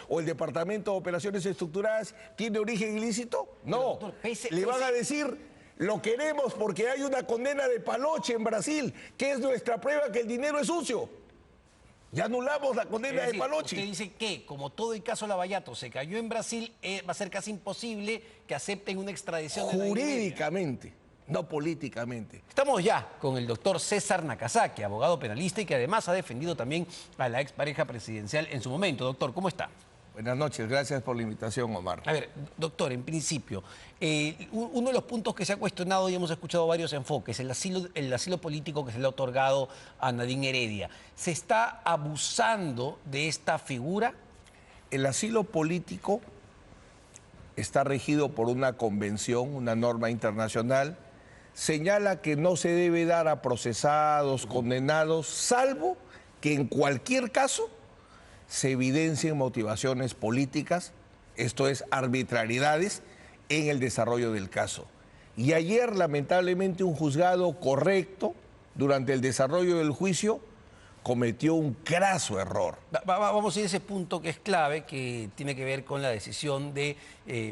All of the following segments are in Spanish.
o el Departamento de Operaciones Estructuradas tiene origen ilícito? No. Doctor, Le van a decir, lo queremos porque hay una condena de Paloche en Brasil, que es nuestra prueba que el dinero es sucio. Ya anulamos la condena de Paloche. Usted dice que, como todo el caso Lavallato se cayó en Brasil, va a ser casi imposible que acepten una extradición jurídicamente, no políticamente. Estamos ya con el doctor César Nakazaki, abogado penalista y que además ha defendido también a la expareja presidencial en su momento. Doctor, ¿cómo está? Buenas noches, gracias por la invitación, Omar. A ver, doctor, en principio, uno de los puntos que se ha cuestionado y hemos escuchado varios enfoques, el asilo político que se le ha otorgado a Nadine Heredia. ¿Se está abusando de esta figura? El asilo político está regido por una convención, una norma internacional, señala que no se debe dar a procesados, condenados, salvo que en cualquier caso se evidencien motivaciones políticas, esto es, arbitrariedades en el desarrollo del caso. Y ayer, lamentablemente, un juzgado correcto, durante el desarrollo del juicio, cometió un craso error. Vamos a ir a ese punto que es clave, que tiene que ver con la decisión de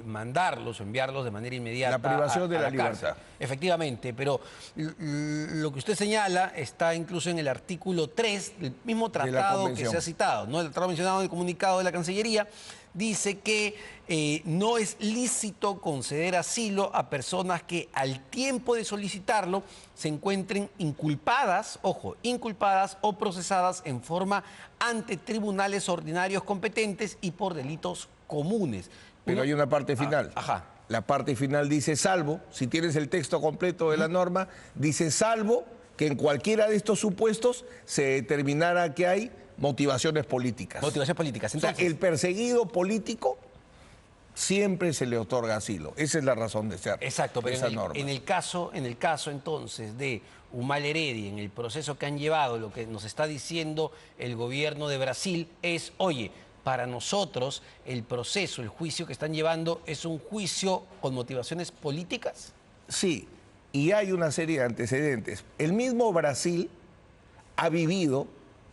mandarlos o enviarlos de manera inmediata. La privación de la libertad. libertad. Efectivamente, pero lo que usted señala está incluso en el artículo 3 del mismo tratado que se ha citado, ¿no? El tratado mencionado en el comunicado de la Cancillería dice que no es lícito conceder asilo a personas que al tiempo de solicitarlo se encuentren inculpadas, ojo, inculpadas o procesadas en forma ante tribunales ordinarios competentes y por delitos comunes. Pero hay una parte final. Ajá. La parte final dice salvo, si tienes el texto completo de la norma, dice salvo que en cualquiera de estos supuestos se determinara que hay motivaciones políticas. Motivaciones políticas. Entonces, o sea, el perseguido político siempre se le otorga asilo. Esa es la razón de ser. Exacto, pero esa norma. En el caso entonces de Humala Heredia, en el proceso que han llevado, lo que nos está diciendo el gobierno de Brasil es, oye, para nosotros el proceso, el juicio que están llevando es un juicio con motivaciones políticas. Sí, y hay una serie de antecedentes. El mismo Brasil ha vivido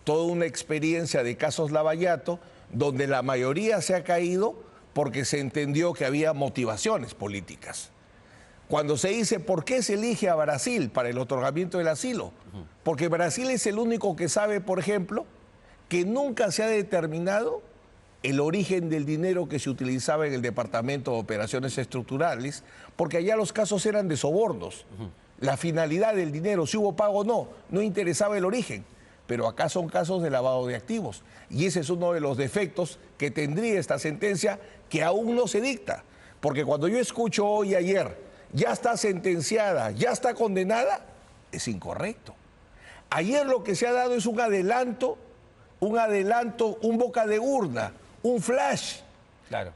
toda una experiencia de casos Lavallato donde la mayoría se ha caído porque se entendió que había motivaciones políticas. Cuando se dice por qué se elige a Brasil para el otorgamiento del asilo, porque Brasil es el único que sabe, por ejemplo, que nunca se ha determinado el origen del dinero que se utilizaba en el Departamento de Operaciones Estructurales, porque allá los casos eran de sobornos. La finalidad del dinero, si hubo pago o no, no interesaba el origen. Pero acá son casos de lavado de activos. Y ese es uno de los defectos que tendría esta sentencia que aún no se dicta. Porque cuando yo escucho hoy y ayer, ya está sentenciada, ya está condenada, es incorrecto. Ayer lo que se ha dado es un adelanto, un boca de urna, un flash. Claro.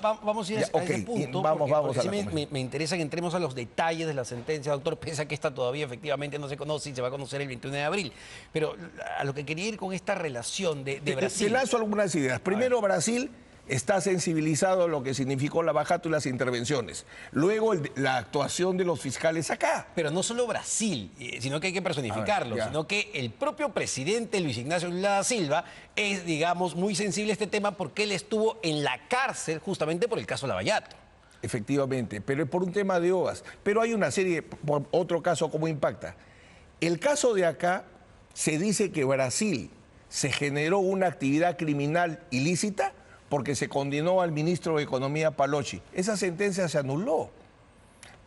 Vamos a ir a ese punto. Vamos a me interesa que entremos a los detalles de la sentencia, doctor, pese a que esta todavía efectivamente no se conoce y se va a conocer el 21 de abril. Pero a lo que quería ir con esta relación de Brasil. Te lanzo algunas ideas. Primero, Brasil está sensibilizado a lo que significó Lavallato y las intervenciones. Luego, la actuación de los fiscales acá. Pero no solo Brasil, sino que hay que personificarlo, sino que el propio presidente Luis Ignacio Lula da Silva es, digamos, muy sensible a este tema porque él estuvo en la cárcel justamente por el caso Lavallato. Efectivamente, pero es por un tema de OAS. Pero hay una serie, por otro caso, ¿cómo impacta? El caso de acá se dice que Brasil se generó una actividad criminal ilícita porque se condenó al ministro de Economía Paloche. Esa sentencia se anuló.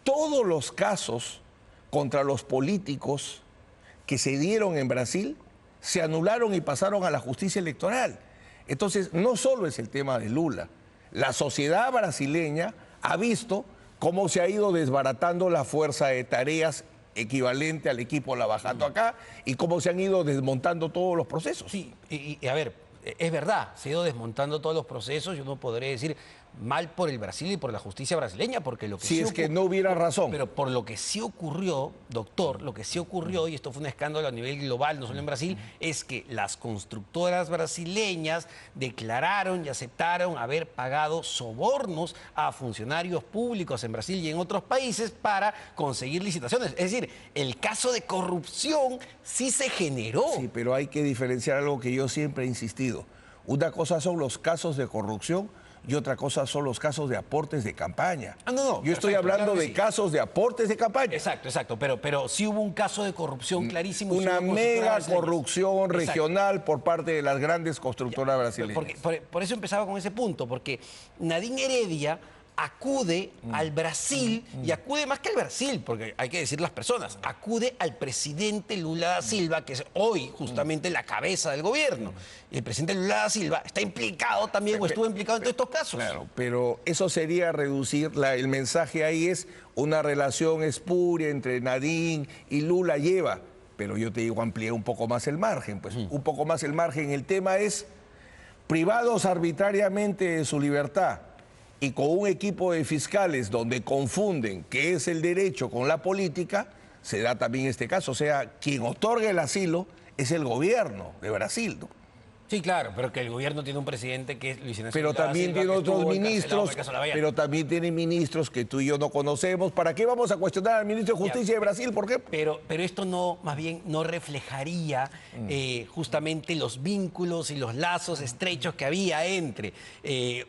Todos los casos contra los políticos que se dieron en Brasil se anularon y pasaron a la justicia electoral. Entonces, no solo es el tema de Lula. La sociedad brasileña ha visto cómo se ha ido desbaratando la fuerza de tareas equivalente al equipo Lavallato acá y cómo se han ido desmontando todos los procesos. Sí, y a ver, es verdad, se ha ido desmontando todos los procesos, yo no podré decir mal por el Brasil y por la justicia brasileña, porque lo que si es que no hubiera razón. Pero por lo que sí ocurrió, doctor, lo que sí ocurrió, y esto fue un escándalo a nivel global, no solo en Brasil, es que las constructoras brasileñas declararon y aceptaron haber pagado sobornos a funcionarios públicos en Brasil y en otros países para conseguir licitaciones. Es decir, el caso de corrupción sí se generó. Sí, pero hay que diferenciar algo que yo siempre he insistido. Una cosa son los casos de corrupción y otra cosa son los casos de aportes de campaña. Yo estoy hablando de casos de aportes de campaña. Exacto, pero sí hubo un caso de corrupción clarísimo. Una mega corrupción regional por parte de las grandes constructoras brasileñas. Por eso empezaba con ese punto, porque Nadine Heredia acude al Brasil, y acude más que al Brasil, porque hay que decir las personas, acude al presidente Lula da Silva, que es hoy justamente la cabeza del gobierno. Y el presidente Lula da Silva está implicado también, o estuvo implicado en todos estos casos. Claro, pero eso sería reducir, el mensaje ahí es una relación espuria entre Nadine y Lula lleva, pero yo te digo, amplié un poco más el margen, pues un poco más el margen. El tema es privados arbitrariamente de su libertad, y con un equipo de fiscales donde confunden qué es el derecho con la política, se da también este caso. O sea, quien otorga el asilo es el gobierno de Brasil, ¿no? Sí, claro, pero que el gobierno tiene un presidente que es Luis Ignacio Pero Lula da también Silva, tiene otros ministros, pero también tiene ministros que tú y yo no conocemos. ¿Para qué vamos a cuestionar al ministro de Justicia de Brasil? ¿Por qué? Pero esto no, más bien, no reflejaría justamente los vínculos y los lazos estrechos que había entre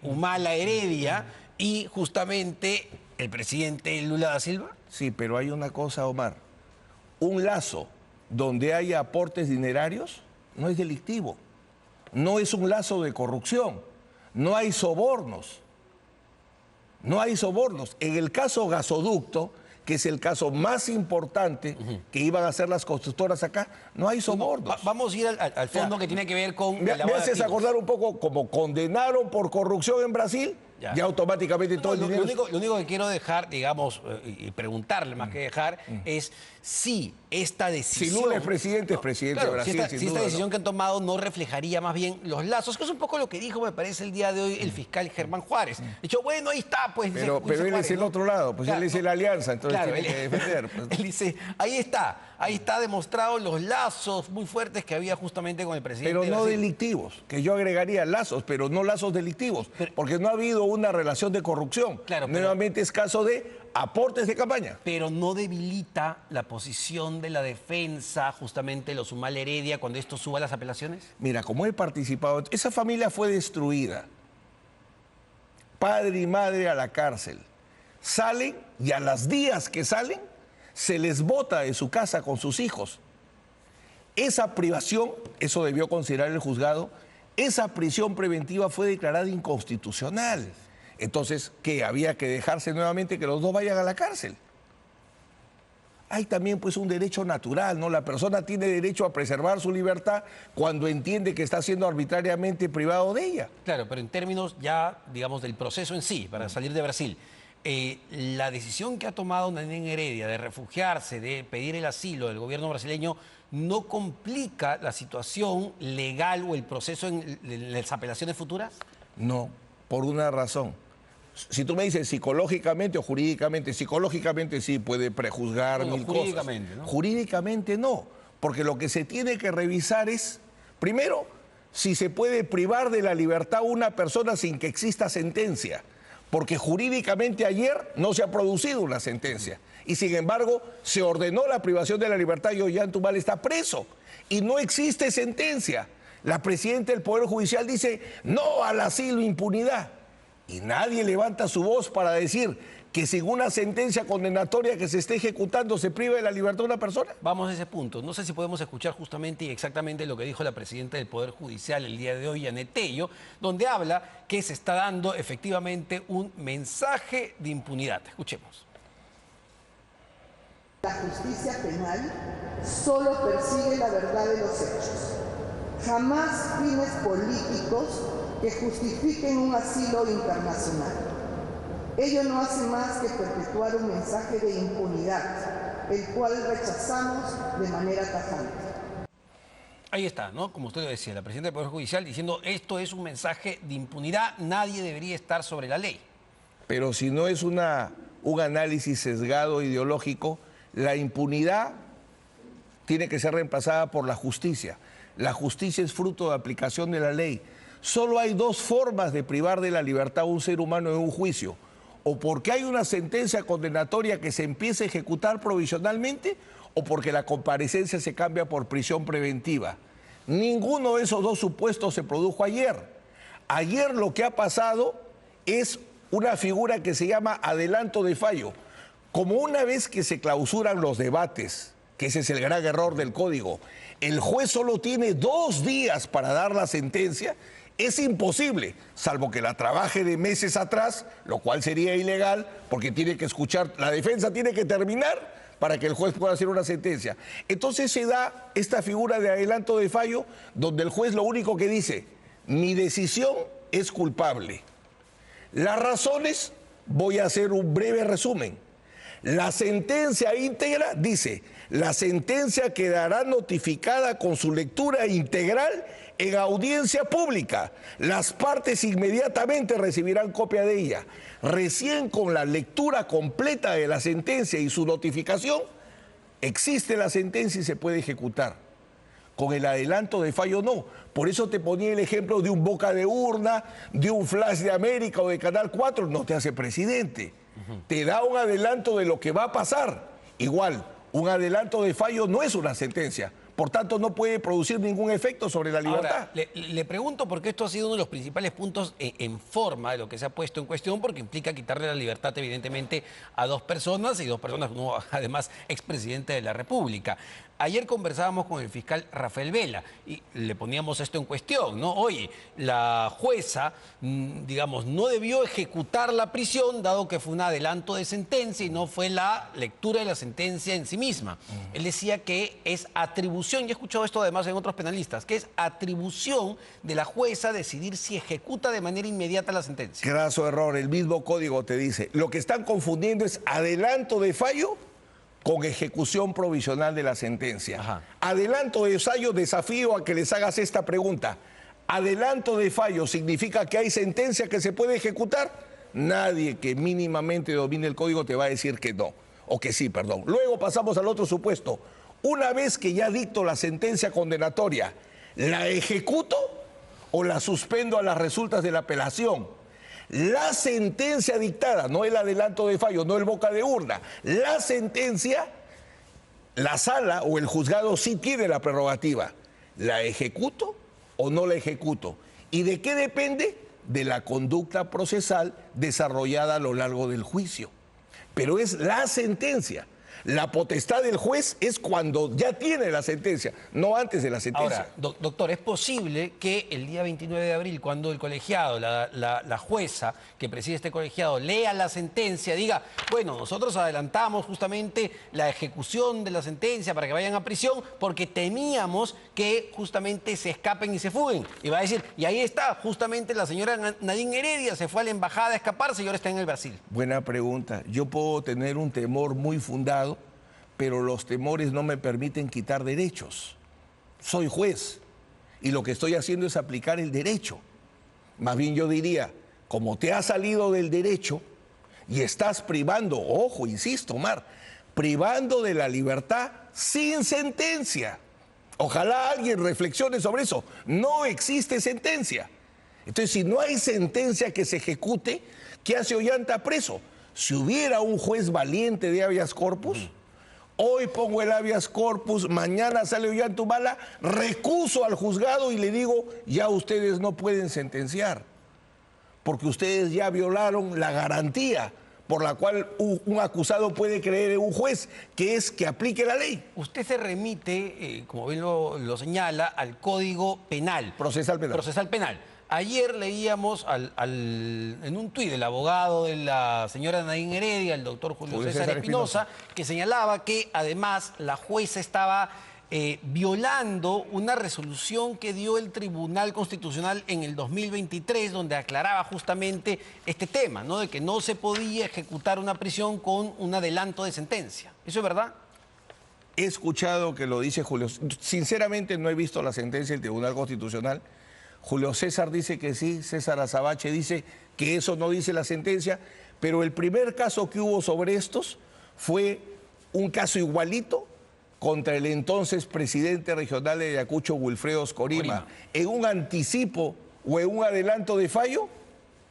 Humala Heredia y justamente el presidente Lula da Silva. Sí, pero hay una cosa, Omar. Un lazo donde haya aportes dinerarios no es delictivo. No es un lazo de corrupción, no hay sobornos, no hay sobornos. En el caso gasoducto, que es el caso más importante que iban a hacer las constructoras acá, no hay sobornos. Vamos a ir al fondo que tiene que ver con... Me haces acordar un poco como condenaron por corrupción en Brasil, ya automáticamente todo el dinero... Lo único que quiero dejar, digamos, y preguntarle más que dejar, es si esta decisión... Si Lula es presidente de Brasil, si esta decisión que han tomado no reflejaría más bien los lazos, que es un poco lo que dijo, me parece, el día de hoy el fiscal Germán Juárez. Dicho, bueno, ahí está, pues... Pero él es el otro lado, pues él es la alianza, entonces tiene que defender. Pues. Él dice, ahí está demostrado los lazos muy fuertes que había justamente con el presidente. Pero no delictivos, que yo agregaría lazos, pero no lazos delictivos, porque no ha habido una relación de corrupción. Claro, nuevamente es caso de aportes de campaña. Pero no debilita la posición de la defensa, justamente los Humala Heredia, cuando esto suba a las apelaciones. Mira, como he participado, esa familia fue destruida. Padre y madre a la cárcel. Salen y a los días que salen, se les bota de su casa con sus hijos. Esa privación, eso debió considerar el juzgado, esa prisión preventiva fue declarada inconstitucional. Entonces, ¿qué? Había que dejarse nuevamente que los dos vayan a la cárcel. Hay también pues un derecho natural, ¿no? La persona tiene derecho a preservar su libertad cuando entiende que está siendo arbitrariamente privado de ella. Claro, pero en términos ya, digamos, del proceso en sí, para salir de Brasil, la decisión que ha tomado Nadine Heredia de refugiarse, de pedir el asilo del gobierno brasileño, ¿no complica la situación legal o el proceso en las apelaciones futuras? No, por una razón. Si tú me dices psicológicamente o jurídicamente, psicológicamente sí puede prejuzgar mil cosas. ¿No? Jurídicamente no, porque lo que se tiene que revisar es, primero, si se puede privar de la libertad a una persona sin que exista sentencia, porque jurídicamente ayer no se ha producido una sentencia y sin embargo se ordenó la privación de la libertad y Ollanta está preso y no existe sentencia. La presidenta del Poder Judicial dice no al asilo, impunidad. Y nadie levanta su voz para decir que sin una sentencia condenatoria que se esté ejecutando se priva de la libertad de una persona. Vamos a ese punto. No sé si podemos escuchar justamente y exactamente lo que dijo la presidenta del Poder Judicial el día de hoy, Yanet Tello, donde habla que se está dando efectivamente un mensaje de impunidad. Escuchemos. La justicia penal solo persigue la verdad de los hechos. Jamás fines políticos que justifiquen un asilo internacional. Ello no hace más que perpetuar un mensaje de impunidad, el cual rechazamos de manera tajante. Ahí está, ¿no? Como usted lo decía, la presidenta del Poder Judicial diciendo esto es un mensaje de impunidad, nadie debería estar sobre la ley. Pero si no es un análisis sesgado ideológico, la impunidad tiene que ser reemplazada por la justicia. La justicia es fruto de aplicación de la ley. Solo hay dos formas de privar de la libertad a un ser humano en un juicio. O porque hay una sentencia condenatoria que se empieza a ejecutar provisionalmente, o porque la comparecencia se cambia por prisión preventiva. Ninguno de esos dos supuestos se produjo ayer. Ayer lo que ha pasado es una figura que se llama adelanto de fallo. Como una vez que se clausuran los debates, que ese es el gran error del código, el juez solo tiene 2 días para dar la sentencia, es imposible, salvo que la trabaje de meses atrás, lo cual sería ilegal, porque tiene que escuchar, la defensa tiene que terminar para que el juez pueda hacer una sentencia. Entonces se da esta figura de adelanto de fallo, donde el juez lo único que dice, mi decisión es culpable. Las razones, voy a hacer un breve resumen. La sentencia íntegra dice, la sentencia quedará notificada con su lectura integral en audiencia pública. Las partes inmediatamente recibirán copia de ella. Recién con la lectura completa de la sentencia y su notificación, existe la sentencia y se puede ejecutar. Con el adelanto de fallo no. Por eso te ponía el ejemplo de un boca de urna, de un Flash de América o de Canal 4, no te hace presidente. Te da un adelanto de lo que va a pasar. Igual, un adelanto de fallo no es una sentencia. Por tanto, no puede producir ningún efecto sobre la libertad. Ahora, le pregunto porque esto ha sido uno de los principales puntos en forma de lo que se ha puesto en cuestión, porque implica quitarle la libertad, evidentemente, a 2 personas, y 2 personas, uno, además, expresidente de la República. Ayer conversábamos con el fiscal Rafael Vela y le poníamos esto en cuestión, ¿no? Oye, la jueza, digamos, no debió ejecutar la prisión, dado que fue un adelanto de sentencia y no fue la lectura de la sentencia en sí misma. Él decía que es atribución, y he escuchado esto además en otros penalistas, que es atribución de la jueza decidir si ejecuta de manera inmediata la sentencia. Graso error, el mismo código te dice. Lo que están confundiendo es adelanto de fallo con ejecución provisional de la sentencia. Ajá. Adelanto de fallo, desafío a que les hagas esta pregunta. ¿Adelanto de fallo significa que hay sentencia que se puede ejecutar? Nadie que mínimamente domine el código te va a decir que no, o que sí, perdón. Luego pasamos al otro supuesto. Una vez que ya dicto la sentencia condenatoria, ¿la ejecuto o la suspendo a las resultas de la apelación? La sentencia dictada, no el adelanto de fallo, no el boca de urna, la sentencia, la sala o el juzgado sí tiene la prerrogativa. ¿La ejecuto o no la ejecuto? ¿Y de qué depende? De la conducta procesal desarrollada a lo largo del juicio. Pero es la sentencia. La potestad del juez es cuando ya tiene la sentencia, no antes de la sentencia. Ahora, doctor, ¿es posible que el día 29 de abril, cuando el colegiado, la jueza que preside este colegiado, lea la sentencia, diga, bueno, nosotros adelantamos justamente la ejecución de la sentencia para que vayan a prisión porque temíamos que justamente se escapen y se fuguen? Y va a decir, y ahí está, justamente la señora Nadine Heredia se fue a la embajada a escaparse y ahora está en el Brasil. Buena pregunta. Yo puedo tener un temor muy fundado, pero los temores no me permiten quitar derechos. Soy juez y lo que estoy haciendo es aplicar el derecho. Más bien yo diría, como te has salido del derecho y estás privando, ojo, insisto, Omar, privando de la libertad sin sentencia. Ojalá alguien reflexione sobre eso. No existe sentencia. Entonces, si no hay sentencia que se ejecute, ¿qué hace Ollanta preso? Si hubiera un juez valiente de habeas corpus, hoy pongo el habeas corpus, mañana sale Ollanta Humala, recuso al juzgado y le digo, ya ustedes no pueden sentenciar, porque ustedes ya violaron la garantía por la cual un acusado puede creer en un juez, que es que aplique la ley. Usted se remite, como bien lo señala, al Código Penal. Procesal penal. Procesal penal. Ayer leíamos en un tuit del abogado de la señora Nadine Heredia, el doctor Julio César Espinosa, que señalaba que además la jueza estaba violando una resolución que dio el Tribunal Constitucional en el 2023, donde aclaraba justamente este tema, ¿no? De que no se podía ejecutar una prisión con un adelanto de sentencia. ¿Eso es verdad? He escuchado que lo dice Julio. Sinceramente no he visto la sentencia del Tribunal Constitucional. Julio César dice que sí, César Azabache dice que eso no dice la sentencia, pero el primer caso que hubo sobre estos fue un caso igualito contra el entonces presidente regional de Ayacucho, Wilfredo Scorima. En un anticipo o en un adelanto de fallo,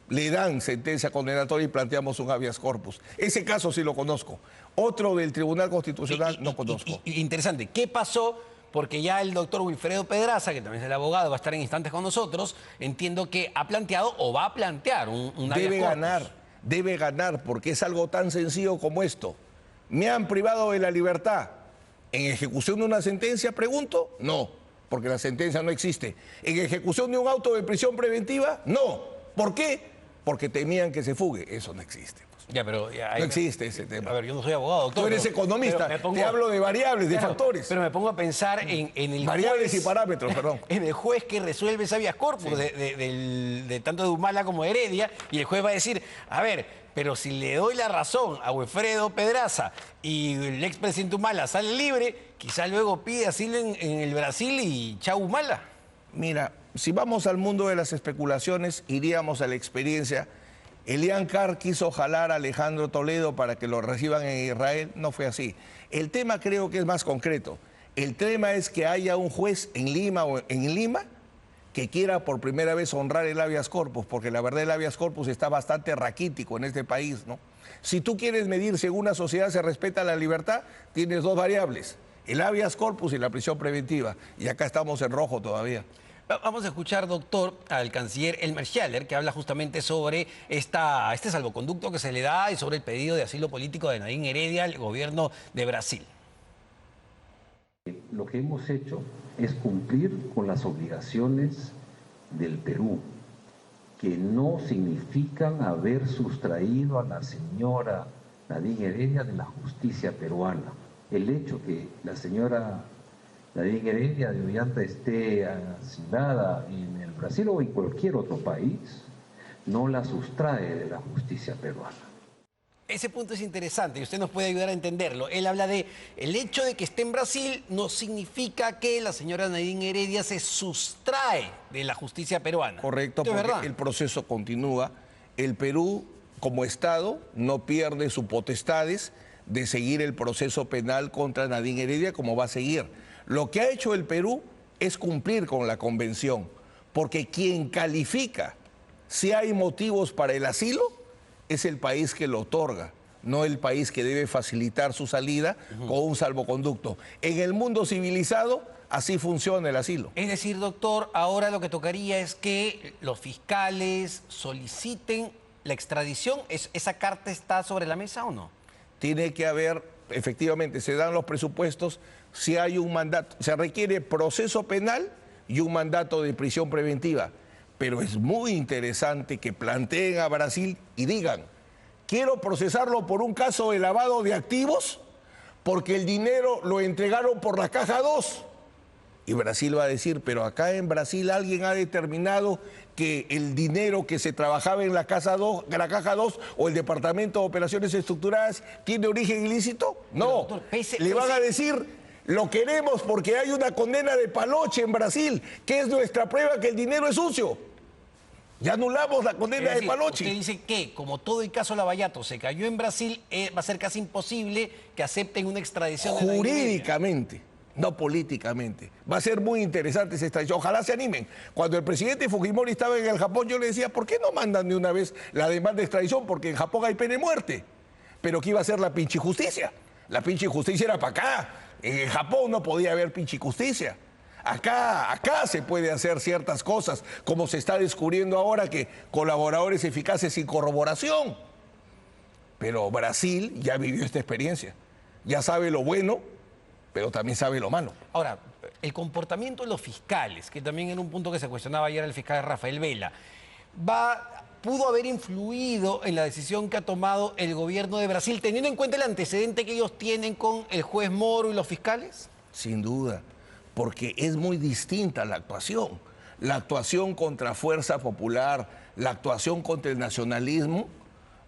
le dan sentencia condenatoria y planteamos un habeas corpus. Ese caso sí lo conozco. Otro del Tribunal Constitucional no conozco. Interesante. ¿Qué pasó porque ya el doctor Wilfredo Pedraza, que también es el abogado, va a estar en instantes con nosotros, entiendo que ha planteado o va a plantear un debe ganar, porque es algo tan sencillo como esto. ¿Me han privado de la libertad en ejecución de una sentencia? Pregunto, no, porque la sentencia no existe. ¿En ejecución de un auto de prisión preventiva? No. ¿Por qué? Porque temían que se fugue. Eso no existe. Ya, pero no existe ese tema. A ver, yo no soy abogado, doctor. Tú eres economista, te hablo de variables, de factores. Pero me pongo a pensar en el variables juez, y parámetros, perdón. En el juez que resuelve ese habeas corpus, sí, de tanto de Humala como de Heredia, y el juez va a decir, a ver, pero si le doy la razón a Wilfredo Pedraza y el expresidente Humala sale libre, quizá luego pide asilo en el Brasil y chau Humala. Mira, si vamos al mundo de las especulaciones, iríamos a la experiencia. Elian Carr quiso jalar a Alejandro Toledo para que lo reciban en Israel, no fue así. El tema creo que es más concreto. El tema es que haya un juez en Lima que quiera por primera vez honrar el habeas corpus, porque la verdad el habeas corpus está bastante raquítico en este país, ¿no? Si tú quieres medir si en una sociedad se respeta la libertad, tienes dos variables, el habeas corpus y la prisión preventiva, y acá estamos en rojo todavía. Vamos a escuchar, doctor, al canciller Elmer Schaller, que habla justamente sobre este salvoconducto que se le da y sobre el pedido de asilo político de Nadine Heredia al gobierno de Brasil. Lo que hemos hecho es cumplir con las obligaciones del Perú, que no significan haber sustraído a la señora Nadine Heredia de la justicia peruana. El hecho que la señora Nadine Heredia de Ollanta esté asilada en el Brasil o en cualquier otro país, no la sustrae de la justicia peruana. Ese punto es interesante y usted nos puede ayudar a entenderlo. Él habla de el hecho de que esté en Brasil no significa que la señora Nadine Heredia se sustrae de la justicia peruana. Correcto, porque el proceso continúa. El Perú, como Estado, no pierde sus potestades de seguir el proceso penal contra Nadine Heredia como va a seguir. Lo que ha hecho el Perú es cumplir con la convención, porque quien califica si hay motivos para el asilo es el país que lo otorga, no el país que debe facilitar su salida con un salvoconducto. En el mundo civilizado así funciona el asilo. Es decir, doctor, ahora lo que tocaría es que los fiscales soliciten la extradición. ¿Esa carta está sobre la mesa o no? Tiene que haber, efectivamente, se dan los presupuestos. Si hay un mandato, se requiere proceso penal y un mandato de prisión preventiva. Pero es muy interesante que planteen a Brasil y digan, quiero procesarlo por un caso de lavado de activos porque el dinero lo entregaron por la caja 2. Y Brasil va a decir, pero acá en Brasil alguien ha determinado que el dinero que se trabajaba en la caja 2 o el Departamento de Operaciones Estructuradas tiene origen ilícito. No, doctor, le van a decir, lo queremos porque hay una condena de Paloche en Brasil, que es nuestra prueba que el dinero es sucio. Ya anulamos la condena de Paloche. Usted dice que, como todo el caso Lavallato se cayó en Brasil, va a ser casi imposible que acepten una extradición. Jurídicamente, no políticamente. Va a ser muy interesante esa extradición. Ojalá se animen. Cuando el presidente Fujimori estaba en el Japón, yo le decía, ¿por qué no mandan de una vez la demanda de extradición? Porque en Japón hay pena de muerte. Pero ¿qué iba a ser la pinche justicia? La pinche justicia era para acá. En Japón no podía haber pinche justicia. Acá se puede hacer ciertas cosas, como se está descubriendo ahora que colaboradores eficaces sin corroboración. Pero Brasil ya vivió esta experiencia. Ya sabe lo bueno, pero también sabe lo malo. Ahora, el comportamiento de los fiscales, que también era un punto que se cuestionaba ayer el fiscal Rafael Vela, pudo haber influido en la decisión que ha tomado el gobierno de Brasil, teniendo en cuenta el antecedente que ellos tienen con el juez Moro y los fiscales? Sin duda, porque es muy distinta la actuación. La actuación contra Fuerza Popular, la actuación contra el nacionalismo,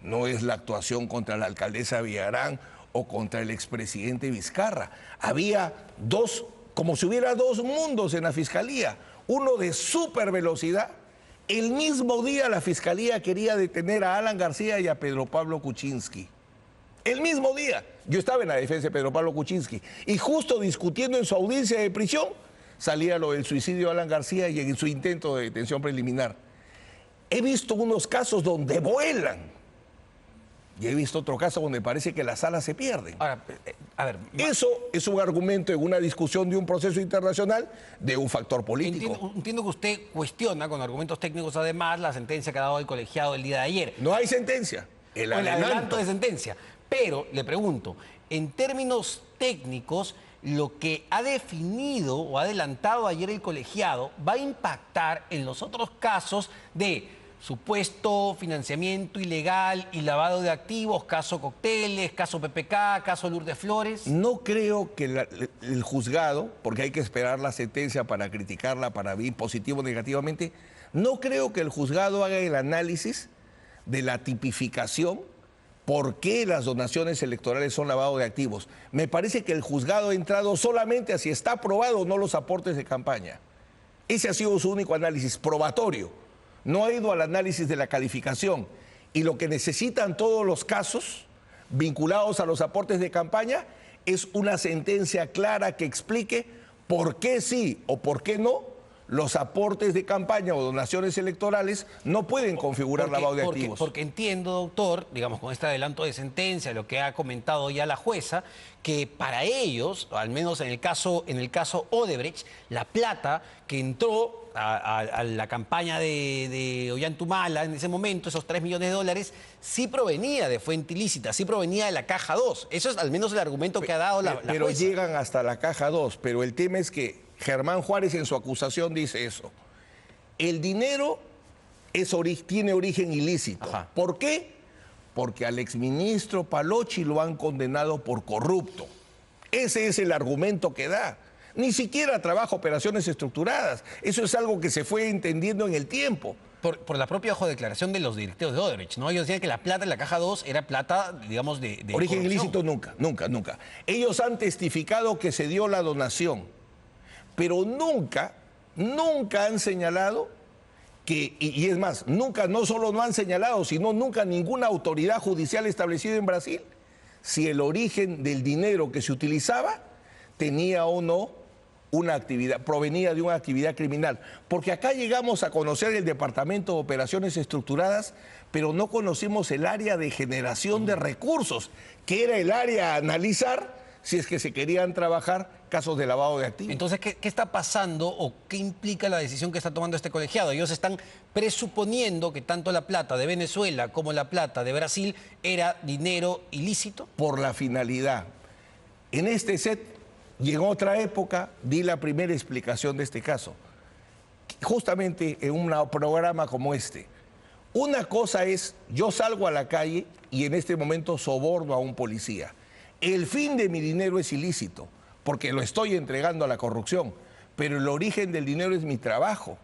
no es la actuación contra la alcaldesa Villarán o contra el expresidente Vizcarra. Había como si hubiera dos mundos en la fiscalía, uno de súper velocidad. El mismo día la fiscalía quería detener a Alan García y a Pedro Pablo Kuczynski. El mismo día. Yo estaba en la defensa de Pedro Pablo Kuczynski y justo discutiendo en su audiencia de prisión salía lo del suicidio de Alan García y en su intento de detención preliminar. He visto unos casos donde vuelan Y he visto otro caso donde parece que las salas se pierden. Ahora, a ver... Eso es un argumento en una discusión de un proceso internacional de un factor político. Entiendo que usted cuestiona con argumentos técnicos además la sentencia que ha dado el colegiado el día de ayer. No hay sentencia. El adelanto de sentencia. Pero, le pregunto, en términos técnicos, lo que ha definido o adelantado ayer el colegiado va a impactar en los otros casos de supuesto financiamiento ilegal y lavado de activos, caso Cócteles, caso PPK, caso Lourdes Flores. No creo que el juzgado, porque hay que esperar la sentencia para criticarla, para ver positivo o negativamente, no creo que el juzgado haga el análisis de la tipificación, por qué las donaciones electorales son lavado de activos. Me parece que el juzgado ha entrado solamente a si está aprobado o no los aportes de campaña. Ese ha sido su único análisis probatorio. No ha ido al análisis de la calificación. Y lo que necesitan todos los casos vinculados a los aportes de campaña es una sentencia clara que explique por qué sí o por qué no los aportes de campaña o donaciones electorales no pueden configurar lavado de activos. Porque entiendo, doctor, digamos, con este adelanto de sentencia, lo que ha comentado ya la jueza, que para ellos, al menos en el caso Odebrecht, la plata que entró a la campaña de Ollantumala en ese momento, esos 3 millones de dólares, sí provenía de fuente ilícita, sí provenía de la Caja 2. Eso es al menos el argumento que ha dado la jueza. Pero llegan hasta la Caja 2, pero el tema es que Germán Juárez en su acusación dice eso. El dinero tiene origen ilícito. Ajá. ¿Por qué? Porque al exministro Palocci lo han condenado por corrupto. Ese es el argumento que da. Ni siquiera trabaja operaciones estructuradas. Eso es algo que se fue entendiendo en el tiempo. Por la propia declaración de los directivos de Odebrecht, ¿no? Ellos decían que la plata en la Caja 2 era plata, digamos, de origen corrupción. Ilícito nunca. Ellos han testificado que se dio la donación, pero nunca han señalado que, y es más, no solo no han señalado, sino nunca ninguna autoridad judicial establecida en Brasil, si el origen del dinero que se utilizaba tenía o no una actividad, provenía de una actividad criminal. Porque acá llegamos a conocer el Departamento de Operaciones Estructuradas, pero no conocimos el área de generación de recursos, que era el área a analizar si es que se querían trabajar casos de lavado de activos. Entonces, ¿qué está pasando o qué implica la decisión que está tomando este colegiado? Ellos están presuponiendo que tanto la plata de Venezuela como la plata de Brasil era dinero ilícito. Por la finalidad. En este set, y en otra época, di la primera explicación de este caso. Justamente en un programa como este. Una cosa es, yo salgo a la calle y en este momento soborno a un policía. El fin de mi dinero es ilícito, porque lo estoy entregando a la corrupción, pero el origen del dinero es mi trabajo.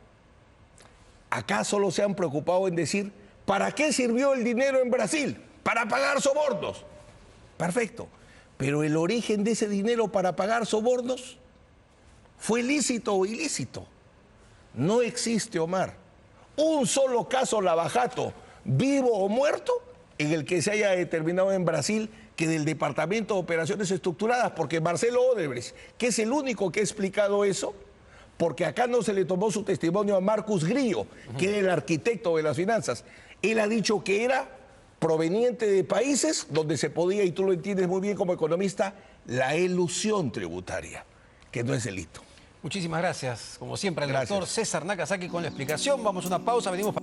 Acá solo se han preocupado en decir, ¿para qué sirvió el dinero en Brasil? Para pagar sobornos. Perfecto. Pero el origen de ese dinero para pagar sobornos, ¿fue lícito o ilícito? No existe, Omar, un solo caso Lavajato, vivo o muerto, en el que se haya determinado en Brasil que del Departamento de Operaciones Estructuradas, porque Marcelo Odebrecht, que es el único que ha explicado eso, porque acá no se le tomó su testimonio a Marcus Grillo, que era el arquitecto de las finanzas. Él ha dicho que era proveniente de países donde se podía, y tú lo entiendes muy bien como economista, la elusión tributaria, que no es delito. Muchísimas gracias, como siempre, al doctor César Nakazaki con la explicación. Vamos a una pausa, venimos.